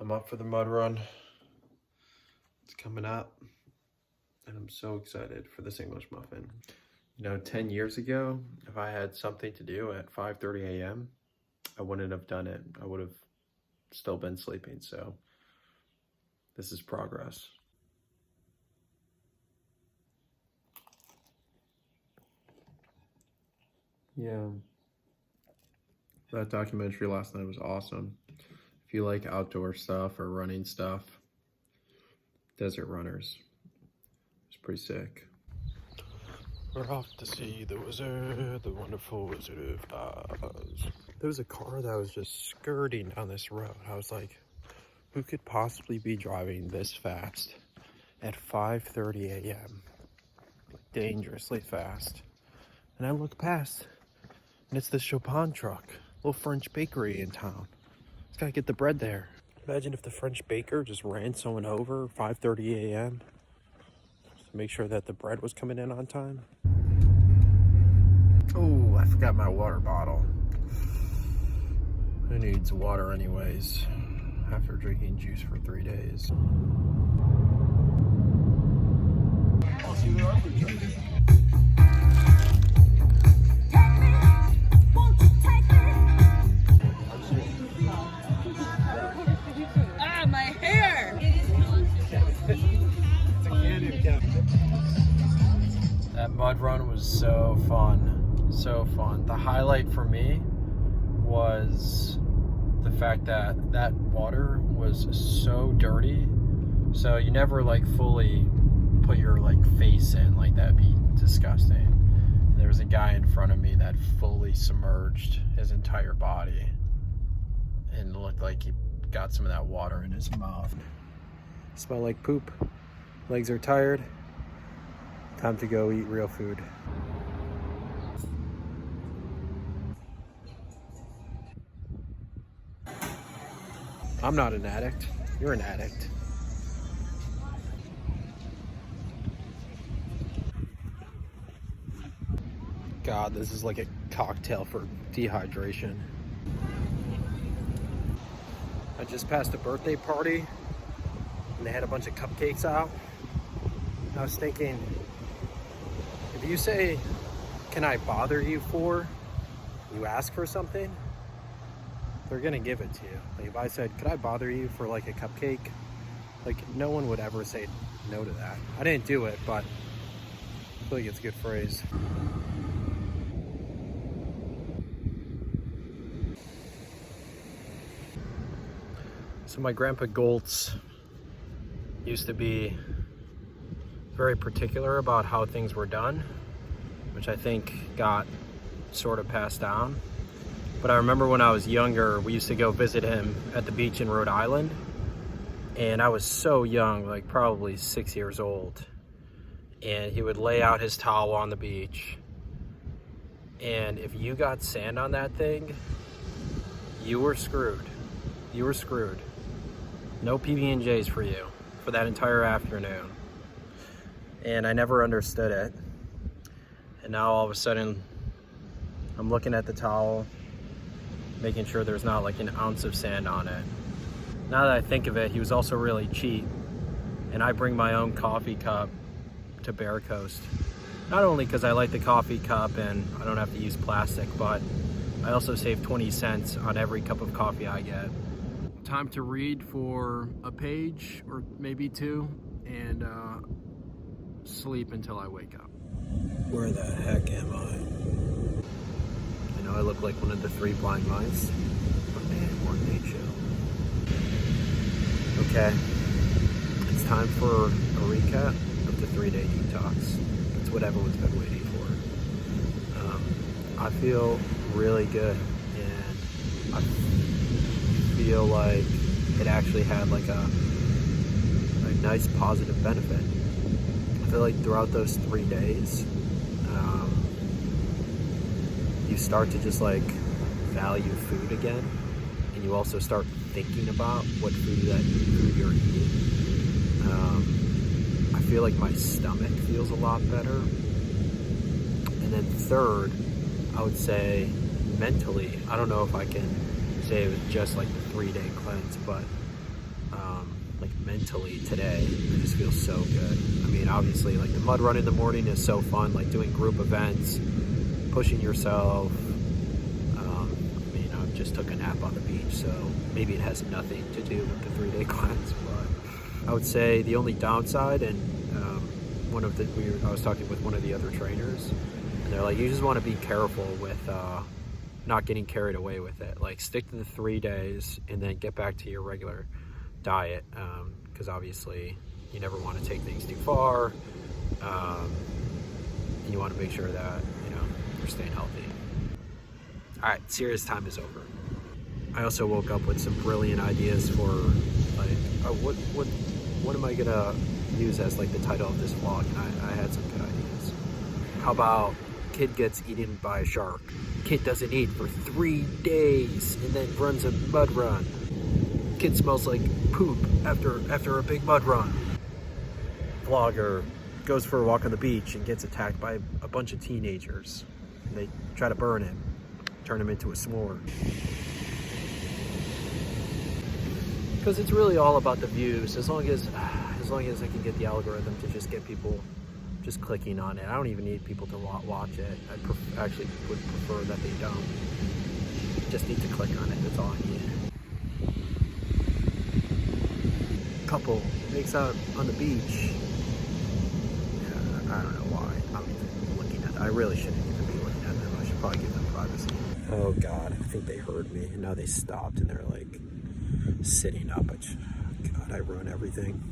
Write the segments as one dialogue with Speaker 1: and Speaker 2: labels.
Speaker 1: I'm up for the mud run. It's coming up, and I'm so excited for this English muffin. You know, 10 years ago, if I had something to do at 5:30 a.m., I wouldn't have done it. I would have still been sleeping, so this is progress. Yeah, that documentary last night was awesome. If you like outdoor stuff or running stuff, Desert Runners, it's pretty sick. We're off to see the wizard, the wonderful Wizard of Oz. There was a car that was just skirting down this road. I was like, who could possibly be driving this fast at 5:30 a.m.? Dangerously fast. And I look past, and it's the Chopin truck, little French bakery in town. It's gotta get the bread there. Imagine if the French baker just ran someone over 5:30 a.m. to make sure that the bread was coming in on time. Oh, I forgot my water bottle. Who needs water anyways after drinking juice for 3 days?
Speaker 2: My hair!
Speaker 1: That mud run was so fun, so fun. The highlight for me was the fact that that water was so dirty, so you never like fully put your like face in, like that'd be disgusting. There was a guy in front of me that fully submerged his entire body and looked like he got some of that water in his mouth. Smell like poop. Legs are tired. Time to go eat real food. I'm not an addict. You're an addict. God, this is like a cocktail for dehydration. I just passed a birthday party and they had a bunch of cupcakes out. I was thinking, if you say, "Can I bother you for?" you ask for something, they're gonna give it to you. Like if I said, "Could I bother you for like a cupcake?" like no one would ever say no to that. I didn't do it, but I feel like it's a good phrase. So my grandpa Goltz used to be very particular about how things were done, which I think got sort of passed down. But I remember when I was younger, we used to go visit him at the beach in Rhode Island. And I was so young, like probably 6 years old. And he would lay out his towel on the beach. And if you got sand on that thing, you were screwed. You were screwed. No PB&Js for you for that entire afternoon. And I never understood it. And now all of a sudden, I'm looking at the towel, making sure there's not like an ounce of sand on it. Now that I think of it, he was also really cheap. And I bring my own coffee cup to Bear Coast. Not only because I like the coffee cup and I don't have to use plastic, but I also save 20 cents on every cup of coffee I get. Time to read for a page or maybe two and sleep until I wake up. Where the heck am I? I know I look like one of the 3 blind mice, but man, weren't they chill. Okay, it's time for a recap of the 3-day detox. It's what everyone's been waiting for. I feel really good, and I feel like it actually had like a nice positive benefit. I feel like throughout those 3 days, you start to just like value food again, and you also start thinking about what food you're eating. I feel like my stomach feels a lot better. And then third, I would say mentally, I don't know if I can say it was just like the 3-day cleanse, but like mentally today. I just feel so good. I mean, obviously, like the mud run in the morning is so fun, like doing group events, pushing yourself. I mean, I just took a nap on the beach, so maybe it has nothing to do with the 3-day class, but I would say the only downside, and I was talking with one of the other trainers, and they're like, you just want to be careful with not getting carried away with it. Like, stick to the 3 days and then get back to your regular diet, because obviously you never want to take things too far, and you want to make sure that you're staying healthy. All right, serious time is over. I also woke up with some brilliant ideas for like, what am I gonna use as like the title of this vlog? And I had some good ideas. How about kid gets eaten by a shark? Kid doesn't eat for 3 days and then runs a mud run. Kid smells like poop after a big mud run. Vlogger goes for a walk on the beach and gets attacked by a bunch of teenagers. And they try to burn him, turn him into a s'more. Because it's really all about the views. As long as I can get the algorithm to just get people just clicking on it. I don't even need people to watch it. I actually would prefer that they don't. Just need to click on it. That's all I need. Couple makes out on the beach. Yeah, I don't know why I'm even looking at it. I really shouldn't even be looking at them. I should probably give them privacy. Oh God, I think they heard me. And now they stopped and they're like sitting up. God, I ruin everything.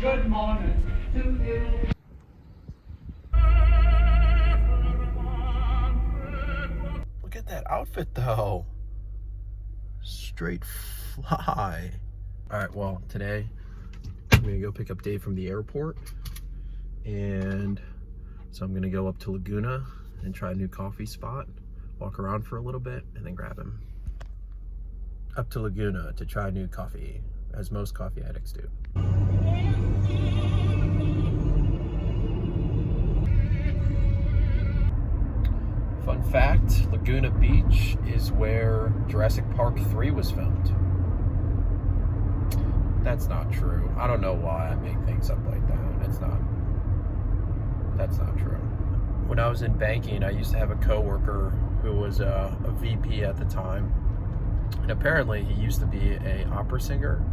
Speaker 2: Good morning to you.
Speaker 1: Look at that outfit though. Straight fly. All right, well, today I'm gonna go pick up Dave from the airport. And so I'm gonna go up to Laguna and try a new coffee spot, walk around for a little bit, and then grab him. Up to Laguna to try new coffee, as most coffee addicts do. Fun fact, Laguna Beach is where Jurassic Park 3 was filmed. That's not true. I don't know why I make things up like that. That's not true. When I was in banking, I used to have a coworker who was a VP at the time. And apparently he used to be an opera singer.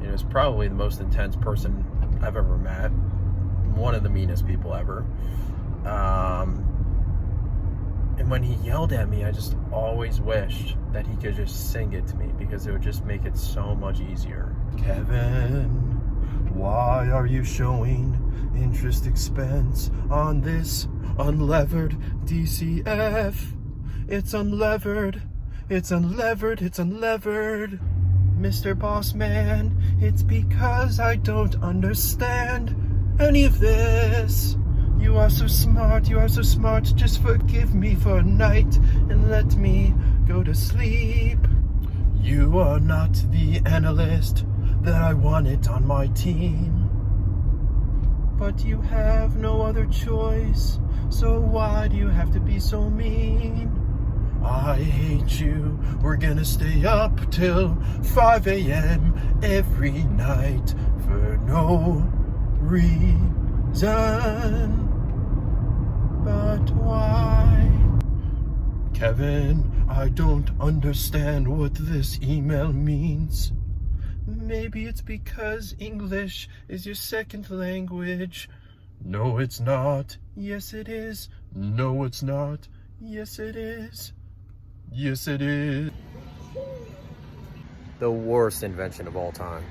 Speaker 1: He was probably the most intense person I've ever met. One of the meanest people ever. And when he yelled at me, I just always wished that he could just sing it to me, because it would just make it so much easier. Kevin, why are you showing interest expense on this unlevered DCF? It's unlevered. It's unlevered, it's unlevered. Mr. Boss Man, it's because I don't understand any of this. You are so smart, you are so smart. Just forgive me for a night and let me go to sleep. You are not the analyst that I wanted on my team. But you have no other choice, so why do you have to be so mean? I hate you, we're gonna stay up till 5 a.m. every night for no reason. But why? Kevin, I don't understand what this email means. Maybe it's because English is your second language. No, it's not. Yes, it is. No, it's not. Yes, it is. Yes, it is. The worst invention of all time.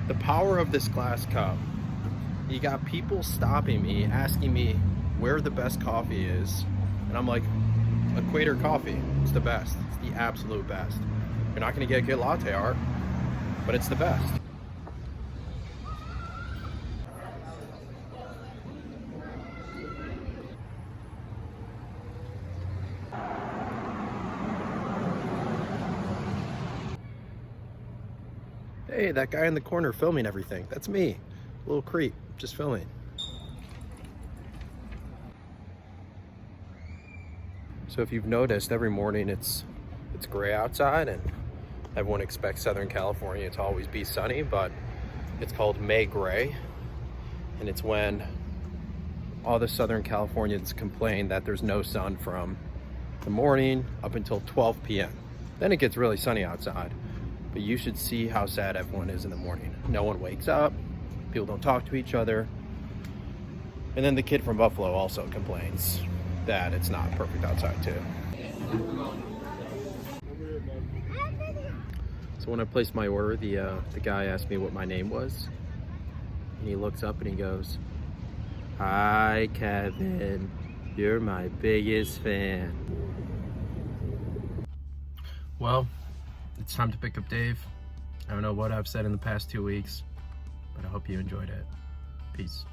Speaker 1: The power of this glass cup. You got people stopping me, asking me where the best coffee is. And I'm like, Equator Coffee. It's the best. It's the absolute best. You're not gonna get a good latte art, but it's the best. Hey, that guy in the corner filming everything. That's me. Little creep, just filming. So if you've noticed, every morning it's gray outside and everyone expects Southern California to always be sunny, but it's called May Gray. And it's when all the Southern Californians complain that there's no sun from the morning up until 12 p.m. Then it gets really sunny outside. But you should see how sad everyone is in the morning. No one wakes up, people don't talk to each other. And then the kid from Buffalo also complains that it's not perfect outside too. So when I placed my order, the guy asked me what my name was. And he looks up and he goes, "Hi, Kevin, you're my biggest fan." Well, it's time to pick up Dave. I don't know what I've said in the past 2 weeks, but I hope you enjoyed it. Peace.